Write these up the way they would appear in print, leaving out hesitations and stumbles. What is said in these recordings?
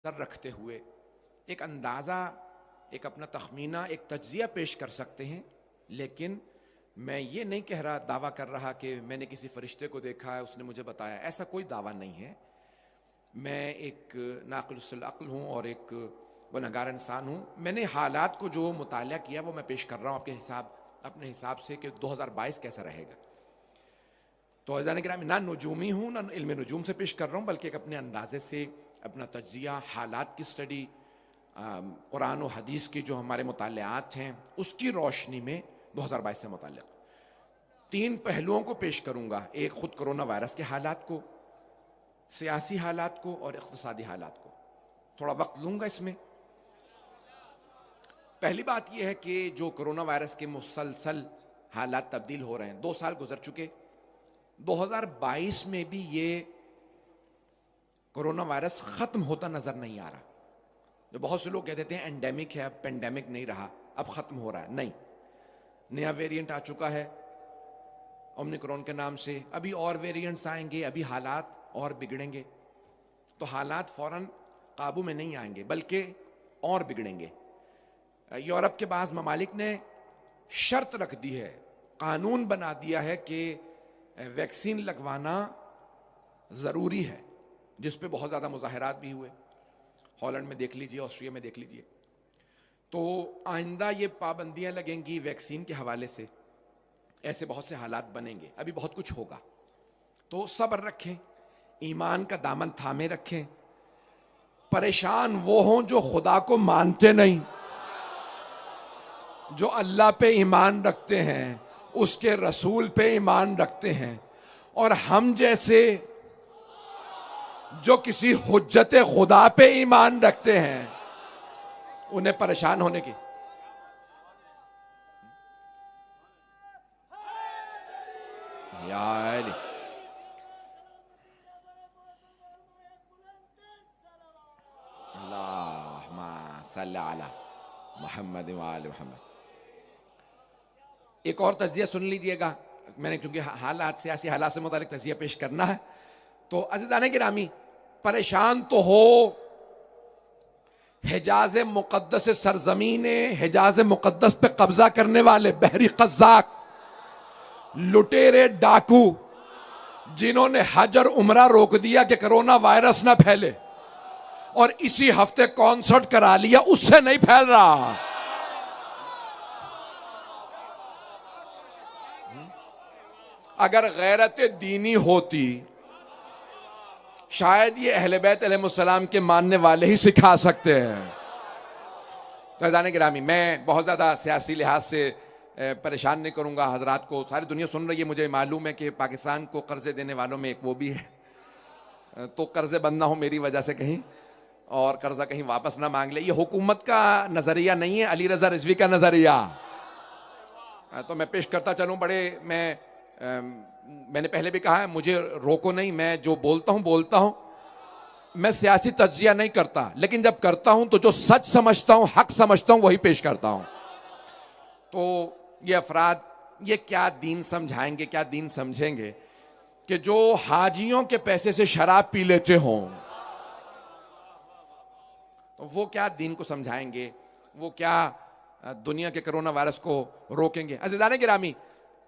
Sir रखते हुए एक अंदाज़ा, एक अपना तखमीना, एक तज्जिया पेश कर सकते हैं। लेकिन मैं ये नहीं कह रहा, दावा कर रहा कि मैंने किसी फरिश्ते को देखा है, उसने मुझे बताया, ऐसा कोई दावा नहीं है। मैं एक नाक़िसुल अक़्ल हूँ और एक गुनहगार इंसान हूँ। मैंने हालात को जो मुताला किया वो मैं पेश कर रहा हूँ अपने हिसाब से कि 2022 कैसा रहेगा। तो अज़ान गिरामी, ना नजूमी हूँ ना इल्म नजूम से पेश कर रहा हूँ, बल्कि एक अपने अंदाजे से अपना तज्जिया, हालात की स्टडी, कुरान और हदीस की जो हमारे मुतालियात हैं उसकी रोशनी में 2022 से मुताल्लिक़ 3 पहलुओं को पेश करूँगा। एक खुद कोरोना वायरस के हालात को, सियासी हालात को और इक़्तिसादी हालात को। थोड़ा वक्त लूँगा इसमें। पहली बात यह है कि जो कोरोना वायरस के मुसलसल हालात तब्दील हो रहे हैं, 2 साल गुजर चुके, 2022 में भी ये कोरोना वायरस खत्म होता नजर नहीं आ रहा। जो बहुत से लोग कहते थे एंडेमिक है, अब पेंडेमिक नहीं रहा, अब खत्म हो रहा है, नहीं। नया वेरिएंट आ चुका है ओमिक्रॉन के नाम से, अभी और वेरिएंट्स आएंगे, अभी हालात और बिगड़ेंगे। तो हालात फौरन काबू में नहीं आएंगे बल्कि और बिगड़ेंगे। यूरोप के बाज़ ममालिक ने शर्त रख दी है, कानून बना दिया है कि वैक्सीन लगवाना ज़रूरी है, जिस पे बहुत ज़्यादा मुज़ाहरात भी हुए। हॉलैंड में देख लीजिए, ऑस्ट्रिया में देख लीजिए। तो आइंदा ये पाबंदियां लगेंगी वैक्सीन के हवाले से, ऐसे बहुत से हालात बनेंगे, अभी बहुत कुछ होगा। तो सब्र रखें, ईमान का दामन थामे रखें। परेशान वो हों जो खुदा को मानते नहीं, जो अल्लाह पे ईमान रखते हैं, उसके रसूल पे ईमान रखते हैं, और हम जैसे जो किसी हुज्जत खुदा पे ईमान रखते हैं, उन्हें परेशान होने की। यार अल्लाहुम्मा सल्ली अला मुहम्मद व आले मुहम्मद। एक और तज़िया सुन लीजिएगा, मैंने क्योंकि हालात, सियासी हालात से मुतालिक तज़िया पेश करना है। तो अज़ीज़ान गिरामी, परेशान तो हो हिजाज मुक़द्दस सरजमीन, हिजाज मुक़द्दस पे कब्जा करने वाले बहरी क़ज़्ज़ाक़, लुटेरे, डाकू, जिन्होंने हज और उम्रा रोक दिया कि कोरोना वायरस ना फैले, और इसी हफ्ते कॉन्सर्ट करा लिया, उससे नहीं फैल रहा। अगर गैरत दीनी होती, शायद ये अहले बैत अलैहिस्सलाम के मानने वाले ही सिखा सकते हैं। तो अज़ान गिरामी, मैं बहुत ज़्यादा सियासी लिहाज से परेशान नहीं करूँगा हजरात को। सारी दुनिया सुन रही है, मुझे मालूम है कि पाकिस्तान को कर्जे देने वालों में एक वो भी है, तो कर्जे बंद ना हो मेरी वजह से कहीं, और कर्जा कहीं वापस ना मांग ले। ये हुकूमत का नज़रिया नहीं है, अली रज़ा रिजवी का नज़रिया। तो मैं पेश करता चलूँ। मैंने पहले भी कहा है, मुझे रोको नहीं, मैं जो बोलता हूँ। मैं सियासी तज्जिया नहीं करता, लेकिन जब करता हूं तो जो सच समझता हूं, हक समझता हूं, वही पेश करता हूं। तो ये अफराद ये क्या दीन समझाएंगे, क्या दीन समझेंगे कि जो हाजियों के पैसे से शराब पी लेते हों, तो वो क्या दीन को समझाएंगे, वो क्या दुनिया के कोरोना वायरस को रोकेंगे। अज़ीज़ान गिरामी,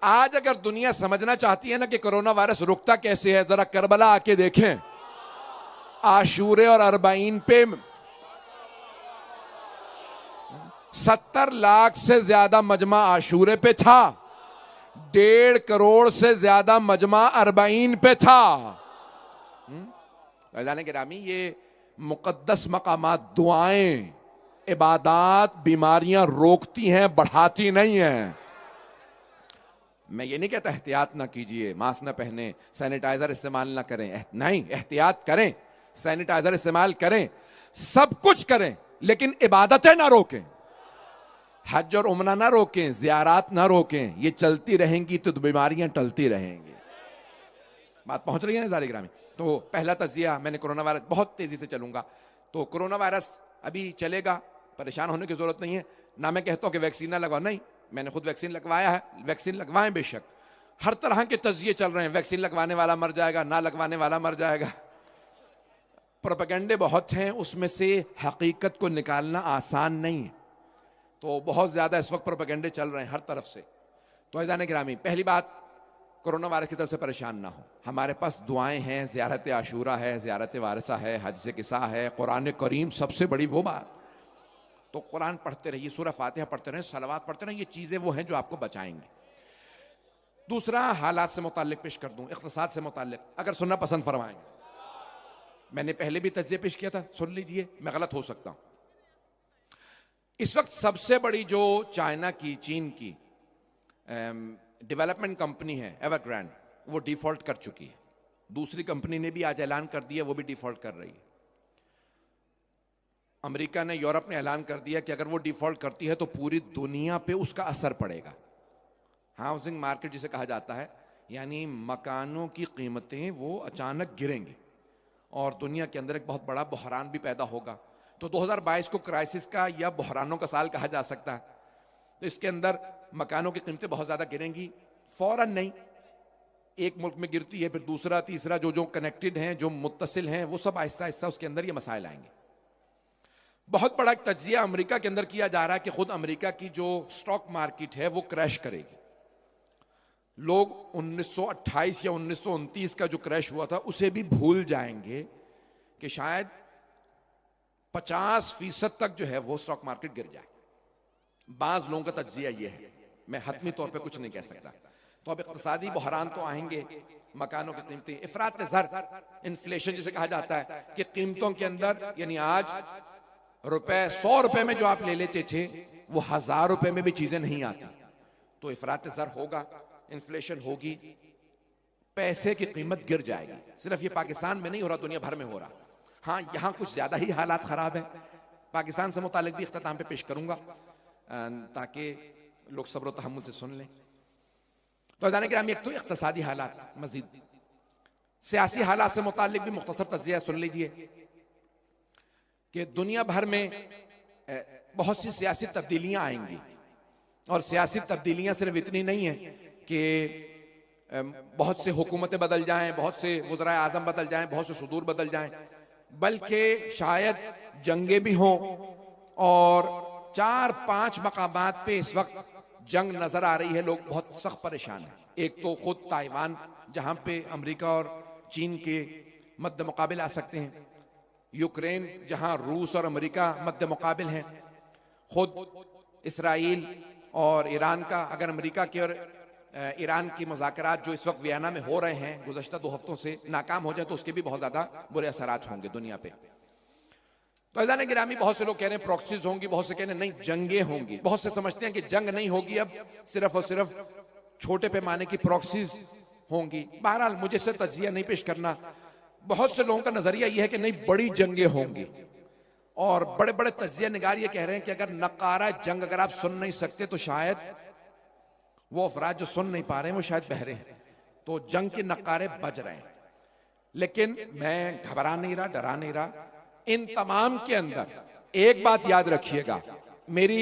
आज अगर दुनिया समझना चाहती है ना कि कोरोना वायरस रुकता कैसे है, जरा करबला आके देखें। आशूरे और अरबाइन पे 70 लाख से ज्यादा मजमा आशूरे पे था, 1.5 करोड़ से ज्यादा मजमा अरबाइन पे था। जाने गिरामी, ये मुकद्दस मकामात, दुआएं, इबादात बिमारियां रोकती हैं, बढ़ाती नहीं हैं। मैं ये नहीं कहता एहतियात ना कीजिए, मास्क ना पहने, सैनिटाइजर इस्तेमाल ना करें, नहीं, एहतियात करें, सैनिटाइजर इस्तेमाल करें, सब कुछ करें, लेकिन इबादतें ना रोकें, हज और उम्रा ना रोकें, ज़ियारात ना रोकें। ये चलती रहेंगी तो बीमारियां टलती रहेंगी। बात पहुंच रही है ना ज़ालिम ग्रामी। तो पहला तज़िया मैंने कोरोना वायरस, बहुत तेजी से चलूंगा। तो कोरोना वायरस अभी चलेगा, परेशान होने की जरूरत नहीं है। ना मैं कहता हूं कि वैक्सीन ना लगवाओ, नहीं, मैंने खुद वैक्सीन लगवाया है, वैक्सीन लगवाएं बेशक। हर तरह के तज़िये चल रहे हैं, वैक्सीन लगवाने वाला मर जाएगा, ना लगवाने वाला मर जाएगा। प्रोपेगेंडे बहुत हैं, उसमें से हकीकत को निकालना आसान नहीं है। तो बहुत ज़्यादा इस वक्त प्रोपेगेंडे चल रहे हैं हर तरफ से। तो अज़ीज़ान गिरामी, पहली बात, कोरोना वायरस की तरफ से परेशान ना हो। हमारे पास दुआएं हैं, ज़ियारत आशूरा है, ज़ियारत वारसा है, हज से किसा है, कुरान करीम सबसे बड़ी वो बात। तो कुरान पढ़ते रहिए, सूरह फातिहा पढ़ते रहें, सलावात पढ़ते रहें, ये चीज़ें वो हैं जो आपको बचाएंगी। दूसरा, हालात से मुताल्लिक पेश कर दूं, इक़्तिसाद से मुताल्लिक, अगर सुनना पसंद फरमाएंगे। मैंने पहले भी तज्ज़िया पेश किया था, सुन लीजिए, मैं गलत हो सकता हूं। इस वक्त सबसे बड़ी जो चाइना की, चीन की डेवलपमेंट कंपनी है एवरग्रांड, वो डिफॉल्ट कर चुकी है। दूसरी कंपनी ने भी आज ऐलान कर दिया, वो भी डिफॉल्ट कर रही है। अमेरिका ने, यूरोप ने ऐलान कर दिया कि अगर वो डिफॉल्ट करती है तो पूरी दुनिया पे उसका असर पड़ेगा। हाउसिंग मार्केट जिसे कहा जाता है, यानी मकानों की कीमतें वो अचानक गिरेंगी और दुनिया के अंदर एक बहुत बड़ा बहरान भी पैदा होगा। तो 2022 को क्राइसिस का या बहरानों का साल कहा जा सकता है। तो इसके अंदर मकानों की कीमतें बहुत ज्यादा गिरेंगी, फौरन नहीं, एक मुल्क में गिरती है फिर दूसरा तीसरा, जो जो कनेक्टेड हैं, जो मुत्तसिल हैं, वो सब आहिस्ता आहिस्ता उसके अंदर ये मसाइल आएंगे। बहुत बड़ा तज्जिया अमेरिका के अंदर किया जा रहा है कि खुद अमेरिका की जो स्टॉक मार्केट है वो क्रैश करेगी। लोग 1928 या 1929 का जो क्रैश हुआ था उसे भी भूल जाएंगे कि शायद 50% तक जो है वो स्टॉक मार्केट गिर जाए। बाज लोगों का तज्जिया ये है, मैं हतमी तौर पे कुछ नहीं कह सकता। तो अब इक़्तिसादी बहरान तो आएंगे, मकानों की कीमतें, इफरात ज़र, इन्फ्लेशन जिसे कहा जाता है कि कीमतों के अंदर, यानी आज रुपए 100 रुपए में जो आप ले लेते थे वो 1000 रुपए में भी चीजें नहीं आती। तो इफरात ज़र होगा, इन्फ्लेशन होगी, पैसे की कीमत गिर जाएगी। सिर्फ ये पाकिस्तान में नहीं हो रहा, दुनिया भर में हो रहा। हाँ, यहां कुछ ज्यादा ही हालात खराब है। पाकिस्तान से मुतालिक भी इख्तिताम पे पेश करूंगा ताकि लोग सब्र और तहम्मुल से सुन लें। तो जाने के एक तो इख्तिसादी हालात, मजीद सियासी हालात से मुतालिक भी मुख्तसर तज्जिया सुन लीजिए कि दुनिया भर में बहुत सी सियासी तब्दीलियां आएंगी। और सियासी तब्दीलियां सिर्फ इतनी नहीं है कि बहुत से हुकूमतें बदल जाएं, बहुत से वज़राए आज़म बदल जाएं, बहुत से सुदूर बदल जाएं, बल्कि शायद जंगें भी हों। और 4-5 मकामात पे इस वक्त जंग नजर आ रही है, लोग बहुत सख्त परेशान हैं। एक तो खुद ताइवान, जहां पे अमेरिका और चीन के मद्दे मुकाबिल आ सकते हैं, यूक्रेन जहां रूस और अमेरिका मद्दे मुकाबिल हैं, खुद इसराइल और ईरान का, अगर अमेरिका के और ईरान की मुज़ाकरात जो इस वक्त वियना में हो रहे हैं गुज़श्ता 2 हफ्तों से नाकाम हो जाए तो उसके भी बहुत ज्यादा बुरे असरात होंगे दुनिया पे। तो अज़ीज़ान गिरामी, बहुत से लोग कह रहे हैं प्रॉक्सीज होंगी, बहुत से कह रहे हैं नहीं जंगें होंगी, बहुत से समझते हैं कि जंग नहीं होगी, अब सिर्फ और सिर्फ छोटे पैमाने की प्रॉक्सीज होंगी। बहरहाल मुझे इससे तज्जिया नहीं पेश करना। बहुत से लोगों का नजरिया यह है कि नहीं, बड़ी जंगें होंगी। और बड़े बड़े तज्जिया निगार ये कह रहे हैं कि अगर नकारा जंग अगर आप सुन नहीं सकते तो शायद वो अफराद जो सुन नहीं पा रहे हैं वो शायद बहरे हैं, तो जंग के नकारे बज रहे हैं। लेकिन मैं घबरा नहीं रहा, डरा नहीं रहा। इन तमाम के अंदर एक बात याद रखिएगा, मेरी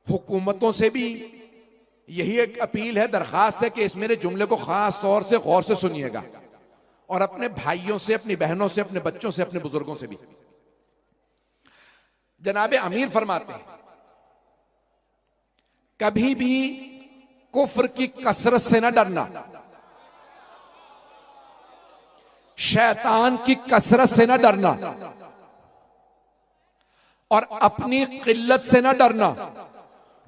हुकूमतों से भी यही एक अपील है, दरखास्त है कि इस मेरे जुमले को खास तौर से गौर से सुनिएगा, और अपने भाइयों से, अपनी बहनों से, अपने बच्चों से, अपने बुजुर्गों से भी। जनाबे अमीर फरमाते हैं, कभी भी कुफ्र की कसरत से ना डरना, शैतान की कसरत से ना डरना, और अपनी किल्लत से ना डरना,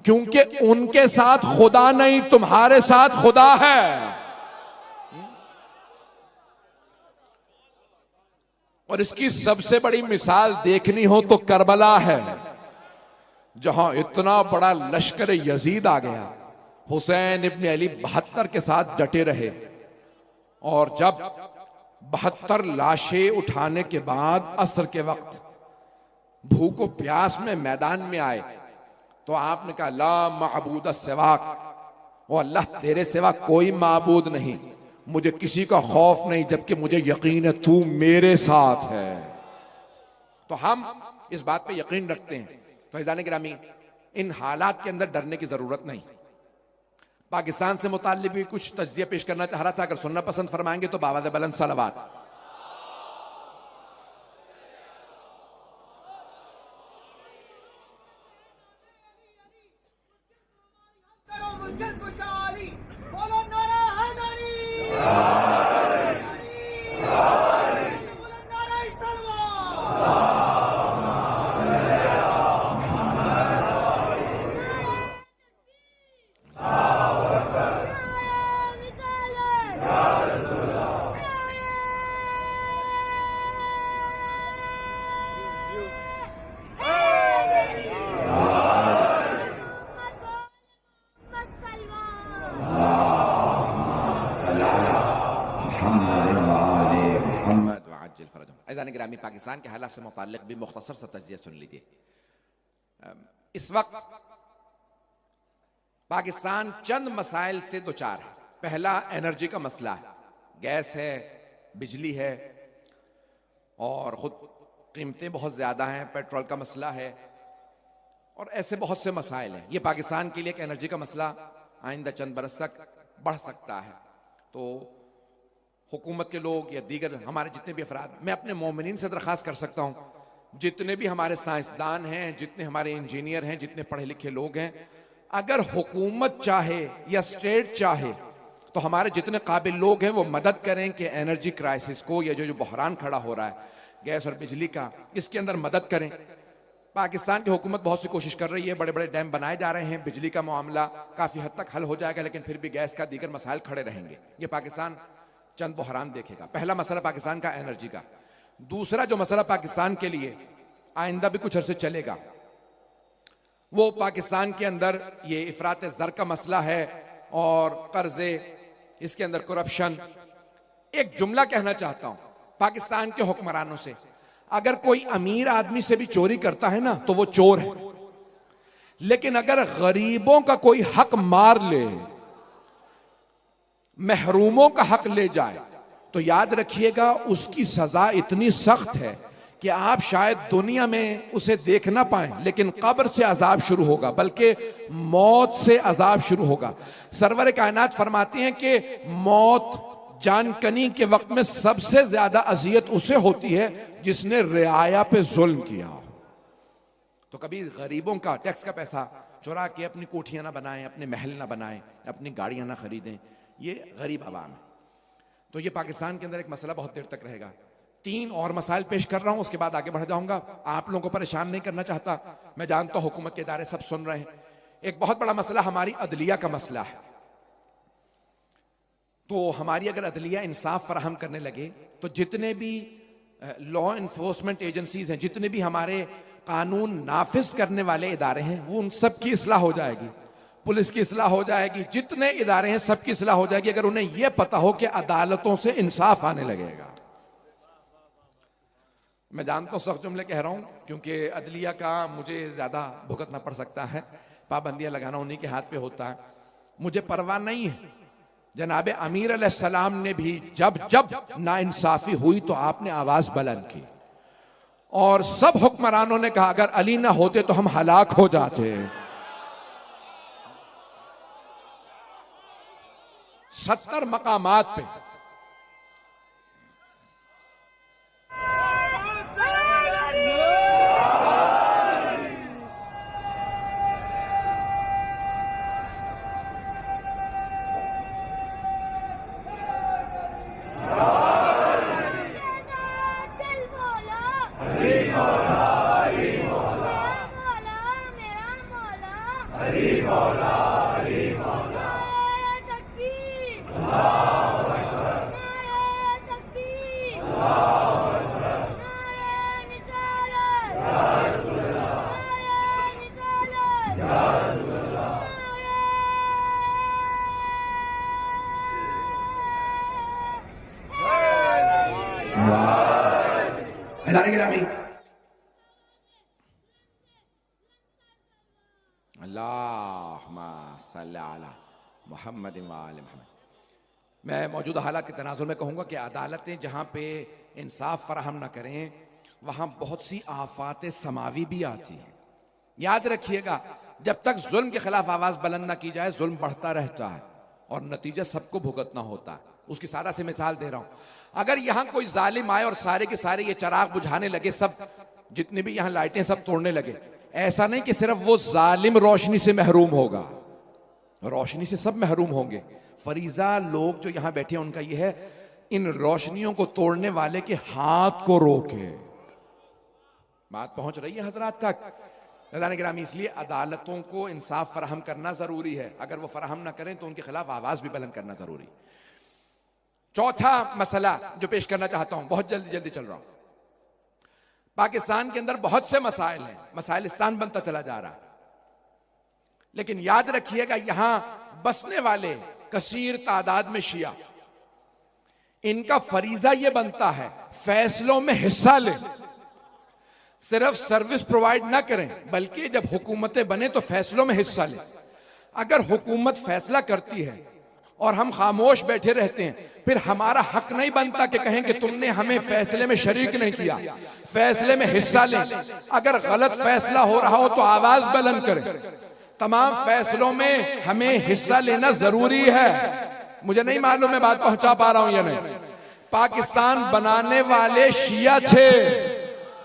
क्योंकि उनके साथ खुदा नहीं, तुम्हारे साथ खुदा है। और इसकी सबसे बड़ी मिसाल देखनी हो तो करबला है, जहां इतना बड़ा लश्कर यजीद आ गया, हुसैन इब्न अली 72 के साथ डटे रहे, और जब 72 लाशें उठाने के बाद असर के वक्त भूख और प्यास में मैदान में आए तो आपने कहा ला माबूद सिवाक, वो अल्लाह तेरे सिवा कोई माबूद नहीं, मुझे किसी का खौफ नहीं, जबकि मुझे यकीन है तू मेरे साथ है। तो हम इस बात पे यकीन रखते हैं। तो अज़ीज़ान गिरामी, इन हालात के अंदर डरने की जरूरत नहीं। पाकिस्तान से मुताल्लिक़ भी कुछ तज्जिया पेश करना चाह रहा था, अगर सुनना पसंद फरमाएंगे तो बावाज़ बुलंद सलावत। मुश्किल कुशाली, बोलो नारा हैदरी, बोलो नारा इस्लाम। ग्रामी पाकिस्तान के हालात से मुताल्लिक भी मुख्तसर सा तजिया सुन लीजिए। इस वक्त पाकिस्तान चंद मसाइल से दो चार है। पहला एनर्जी का मसला है, गैस है, बिजली है और खुद कीमतें बहुत ज्यादा हैं, पेट्रोल का मसला है और ऐसे बहुत से मसाइल हैं। ये पाकिस्तान के लिए एक एनर्जी का मसला आइंदा चंद बरस तक बढ़ सकता है। तो हुकूमत के लोग या दीगर हमारे जितने भी अफराद, मैं अपने मोमिनीन से दरख्वास्त कर सकता हूं, जितने भी हमारे साइंसदान हैं, जितने हमारे इंजीनियर हैं, जितने पढ़े लिखे लोग हैं, अगर हुकूमत चाहे या स्टेट चाहे तो हमारे जितने काबिल लोग हैं वो मदद करें कि एनर्जी क्राइसिस को, या जो बहरान खड़ा हो रहा है गैस और बिजली का, इसके अंदर मदद करें। पाकिस्तान की हुकूमत बहुत सी कोशिश कर रही है, बड़े बड़े डैम बनाए जा रहे हैं, बिजली का मामला काफी हद तक हल हो जाएगा, लेकिन फिर भी गैस का दीगर मसाइल खड़े रहेंगे। ये पाकिस्तान चंद बहरान देखेगा। पहला मसला पाकिस्तान का एनर्जी का। दूसरा जो मसला पाकिस्तान के लिए आइंदा भी कुछ अरसे चलेगा, वो पाकिस्तान के अंदर ये इफरात ज़र का मसला है और कर्जे, इसके अंदर करप्शन। एक जुमला कहना चाहता हूं पाकिस्तान के हुक्मरानों से, अगर कोई अमीर आदमी से भी चोरी करता है ना तो वो चोर है, लेकिन अगर गरीबों का कोई हक मार ले, महरूमों का हक ले जाए, तो याद रखिएगा उसकी सजा इतनी सख्त है कि आप शायद दुनिया में उसे देख ना पाएं, लेकिन कब्र से अजाब शुरू होगा, बल्कि मौत से अजाब शुरू होगा। सरवर कायनात फरमाते हैं कि मौत जानकनी के वक्त में सबसे ज्यादा अजियत उसे होती है जिसने रियाया पे जुल्म किया। तो कभी गरीबों का टैक्स का पैसा चुरा के अपनी कोठियां ना बनाएं, अपने महल ना बनाएं, अपनी गाड़ियां ना खरीदें, ये गरीब आवाम है। तो ये पाकिस्तान के अंदर एक मसला बहुत देर तक रहेगा। 3 और मसाइल पेश कर रहा हूं, उसके बाद आगे बढ़ जाऊंगा। आप लोगों को परेशान नहीं करना चाहता, मैं जानता हूं हुकूमत के इदारे सब सुन रहे हैं। एक बहुत बड़ा मसला हमारी अदलिया का मसला है। तो हमारी अगर अदलिया इंसाफ फराहम करने लगे तो जितने भी लॉ इन्फोर्समेंट एजेंसीज हैं, जितने भी हमारे कानून नाफिज करने वाले इदारे हैं, वो उन सब की इस्लाह हो जाएगी। पुलिस की इस्लाह हो जाएगी, जितने इदारे हैं सबकी इस्लाह हो जाएगी, अगर उन्हें यह पता हो कि अदालतों से इंसाफ आने लगेगा। मैं जानता हूं सख्त जुमले कह रहा हूं, क्योंकि अदलिया का मुझे ज्यादा भुगतना पड़ सकता है, पाबंदियां लगाना उन्हीं के हाथ पे होता है। मुझे परवाह नहीं है, जनाब अमीर अलैहिस्सलाम ने भी जब जब नाइंसाफी हुई तो आपने आवाज बुलंद की और सब हुक्मरानों ने कहा अगर अली ना होते तो हम हलाक हो जाते। 70 मकामात पे मोहम्मद। मैं मौजूदा हालात के तनाजुर में कहूंगा कि अदालतें जहां पे इंसाफ फराहम ना करें वहां बहुत सी आफात समावी भी आती हैं। याद रखिएगा, जब तक जुल्म के खिलाफ आवाज बुलंद ना की जाए जुल्म बढ़ता रहता है और नतीजा सबको भुगतना होता है। उसकी सादा सी मिसाल दे रहा हूं, अगर यहां कोई जालिम आए और सारे के सारे ये चिराग बुझाने लगे, सब जितने भी यहां लाइटें सब तोड़ने लगे, ऐसा नहीं कि सिर्फ वो जालिम रोशनी से महरूम होगा, रोशनी से सब महरूम होंगे। फरीजा लोग जो यहां बैठे हैं उनका यह है, इन रोशनियों को तोड़ने वाले के हाथ को रोके। बात पहुंच रही है हजरात तक? गिरामी, इसलिए अदालतों को इंसाफ फराहम करना जरूरी है। अगर वो फराहम ना करें तो उनके खिलाफ आवाज भी बुलंद करना जरूरी। चौथा मसला जो पेश करना चाहता हूं, बहुत जल्दी जल्दी चल रहा हूं। पाकिस्तान के अंदर बहुत से मसाइल हैं, मसाइलिस्तान बनता चला जा रहा है, लेकिन याद रखिएगा यहां बसने वाले कसीर तादाद में शिया, इनका फरीजा यह बनता है फैसलों में हिस्सा ले, सिर्फ सर्विस प्रोवाइड ना करें बल्कि जब हुकूमतें बने तो फैसलों में हिस्सा ले। अगर हुकूमत फैसला करती है और हम खामोश बैठे रहते हैं, फिर हमारा हक नहीं बनता कि कहें कि तुमने हमें फैसले में शरीक नहीं किया, फैसले में हिस्सा लें। अगर गलत फैसला हो रहा हो तो आवाज बुलंद करें। तमाम फैसलों में हमें हिस्सा लेना जरूरी है। मुझे नहीं मालूम मैं बात पहुंचा पा रहा हूं या नहीं। पाकिस्तान बनाने वाले शिया थे,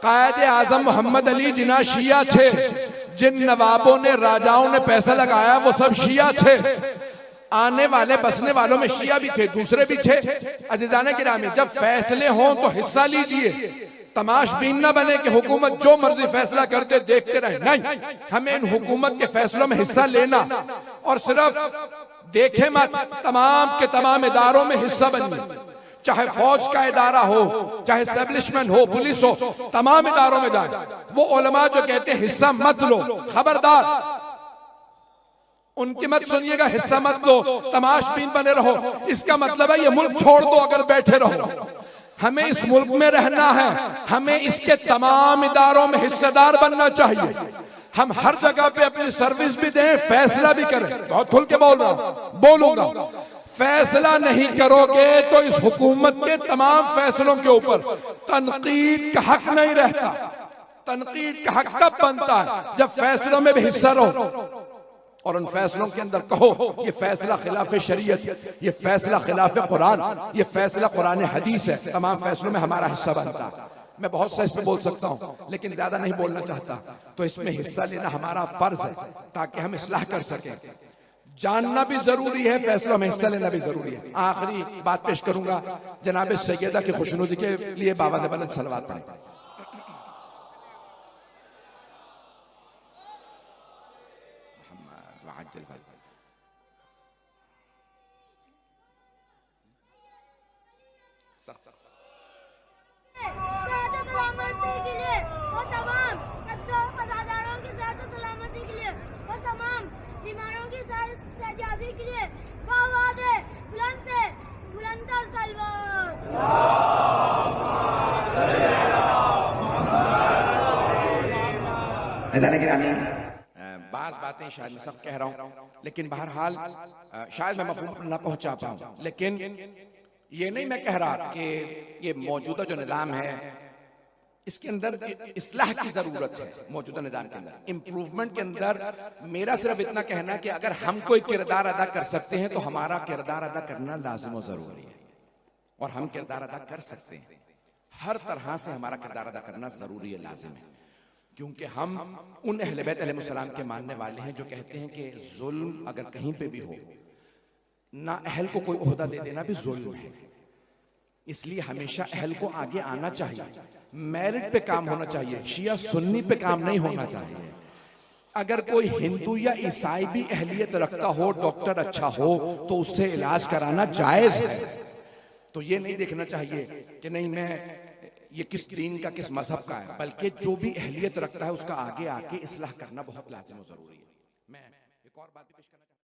कायदे आजम मोहम्मद अली जिन्ना शिया थे, जिन नवाबों ने राजाओं ने पैसा लगाया वो सब शिया थे। आने वाले बसने वालों में शिया भी थे, दूसरे भी थे। अजीजाने गिरामी, जब फैसले हों तो हिस्सा लीजिए, तमाशबीन न बने कि हुकूमत जो मर्जी फैसला करते देखते रहे। नहीं, हमें इन हुकूमत के फैसलों में हिस्सा लेना और सिर्फ देखे मत, तमाम के तमाम इदारों में हिस्सा बनिए। चाहे फौज का इदारा हो, चाहे एस्टेब्लिशमेंट हो, पुलिस हो, तमाम इदारों में जाए। वो उलमा जो कहते हैं हिस्सा मत लो, खबरदार, उनकी मत सुनिएगा, हिस्सा मत लो, तमाशबीन बने रहो। इसका मतलब है ये मुल्क छोड़ दो अगर बैठे रहो। हमें इस मुल्क में रहना है, हमें इसके तमाम इदारों में हिस्सेदार बनना चाहिए। हम हर जगह पे अपनी सर्विस भी दें, फैसला भी करें। बहुत खुल के बोलूंगा। फैसला नहीं करोगे तो इस हुकूमत के तमाम फैसलों के ऊपर तनकीद का हक नहीं रहता। तनकीद का हक तब बनता है जब फैसलों में भी हिस्सा रहो और उन फैसलों के अंदर कहो ये फैसला खिलाफ शरीयत, ये फैसला खिलाफ कुरान, ये फैसला कुरान हदीस है। तमाम फैसलों में हमारा हिस्सा बनता है। मैं बहुत सा इस पे बोल सकता हूं लेकिन ज्यादा नहीं बोलना चाहता। तो इसमें हिस्सा लेना हमारा फर्ज है ताकि हम इस्लाह कर सकें। जानना भी जरूरी है, फैसलों में हिस्सा लेना भी जरूरी है। आखिरी बात पेश करूंगा, जनाब सैयदा की खुशनुदी के लिए बाबा बुलंद सलवात पढ़ें। बीमारों की सजादी के लिए आवाज़ है बुलंद से बुलंदर सलवात। बात बातें शायद मैं सब कह रहा हूं, लेकिन बहरहाल शायद मैं मफहूम ना पहुंचा पाऊं। लेकिन ये नहीं मैं कह रहा कि ये मौजूदा जो निज़ाम है इसके अंदर इस्लाह की जरूरत है। मौजूदा निज़ाम के अंदर इंप्रूवमेंट के अंदर मेरा सिर्फ इतना कहना कि अगर हम कोई किरदार अदा कर सकते हैं तो हमारा किरदार अदा करना लाजिम और जरूरी है। और हम किरदार अदा कर सकते हैं, हर तरह से हमारा किरदार अदा करना जरूरी है, लाजिम है। क्योंकि हम उन अहले बैत अलैहिस्सलाम के मानने वाले हैं जो कहते हैं कि जुल्म अगर कहीं पे भी हो, ना अहल को कोई ओहदा दे देना भी जुल्म है। इसलिए हमेशा अहल को आगे आना चाहिए, मेरिट पे काम होना चाहिए, शिया सुन्नी पे काम नहीं होना चाहिए। अगर कोई हिंदू या ईसाई भी अहलियत रखता हो, डॉक्टर अच्छा हो, तो उससे इलाज कराना जायज है। तो ये नहीं देखना चाहिए कि नहीं मैं ये किस दीन का किस मजहब का है, बल्कि जो भी अहलियत रखता है उसका आगे आके इस्लाह करना बहुत लाजिम और जरूरी है। मैं एक और बात